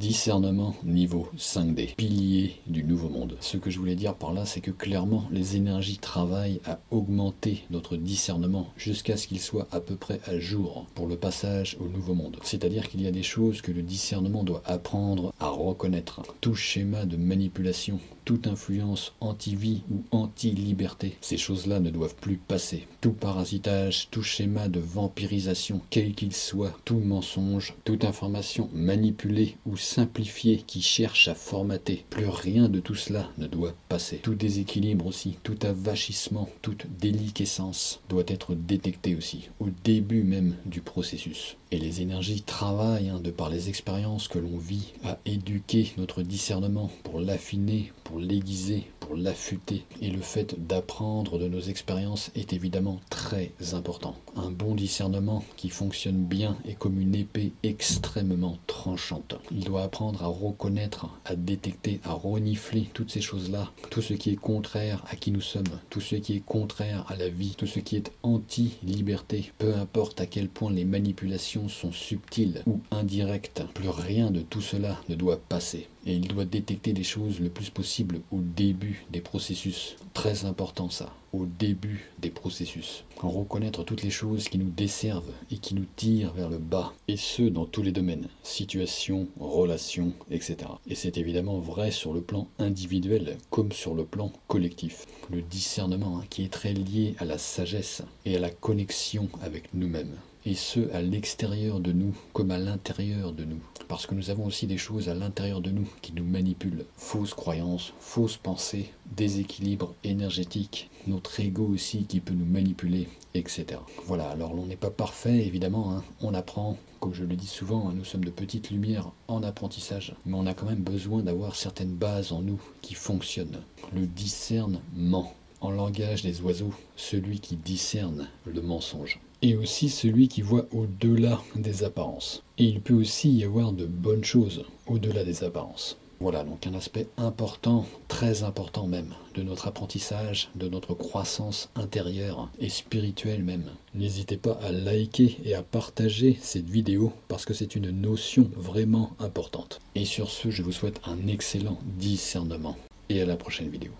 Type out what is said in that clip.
Discernement niveau 5D, pilier du nouveau monde. Ce que je voulais dire par là, c'est que clairement, les énergies travaillent à augmenter notre discernement jusqu'à ce qu'il soit à peu près à jour pour le passage au nouveau monde. C'est-à-dire qu'il y a des choses que le discernement doit apprendre à reconnaître. Tout schéma de manipulation, toute influence anti-vie ou anti-liberté, ces choses-là ne doivent plus passer. Tout parasitage, tout schéma de vampirisation, quel qu'il soit, tout mensonge, toute information manipulée ou simplifiée qui cherche à formater, plus rien de tout cela ne doit passer. Tout déséquilibre aussi, tout avachissement, toute déliquescence doit être détecté aussi, au début même du processus. Et les énergies travaillent, de par les expériences que l'on vit, à éduquer notre discernement pour l'affiner, pour l'aiguiser, pour l'affûter. Et le fait d'apprendre de nos expériences est évidemment très important. Un bon discernement qui fonctionne bien est comme une épée extrêmement tranchante. Il doit apprendre à reconnaître, à détecter, à renifler toutes ces choses-là, tout ce qui est contraire à qui nous sommes, tout ce qui est contraire à la vie, tout ce qui est anti-liberté, peu importe à quel point les manipulations sont subtiles ou indirectes, plus rien de tout cela ne doit passer. Et il doit détecter les choses le plus possible au début des processus. Très important ça, au début des processus. Reconnaître toutes les choses qui nous desservent et qui nous tirent vers le bas. Et ce, dans tous les domaines. Situations, relations, etc. Et c'est évidemment vrai sur le plan individuel comme sur le plan collectif. Le discernement qui est très lié à la sagesse et à la connexion avec nous-mêmes. Et ce, à l'extérieur de nous comme à l'intérieur de nous. Parce que nous avons aussi des choses à l'intérieur de nous qui nous manipulent. Fausses croyances, fausses pensées, déséquilibre énergétique, notre ego aussi qui peut nous manipuler, etc. Voilà, alors on n'est pas parfait évidemment, on apprend. Comme je le dis souvent, nous sommes de petites lumières en apprentissage, mais on a quand même besoin d'avoir certaines bases en nous qui fonctionnent. Le discernement, en langage des oiseaux, celui qui discerne le mensonge. Et aussi celui qui voit au-delà des apparences. Et il peut aussi y avoir de bonnes choses au-delà des apparences. Voilà, donc un aspect important, très important même, de notre apprentissage, de notre croissance intérieure et spirituelle même. N'hésitez pas à liker et à partager cette vidéo parce que c'est une notion vraiment importante. Et sur ce, je vous souhaite un excellent discernement. Et à la prochaine vidéo.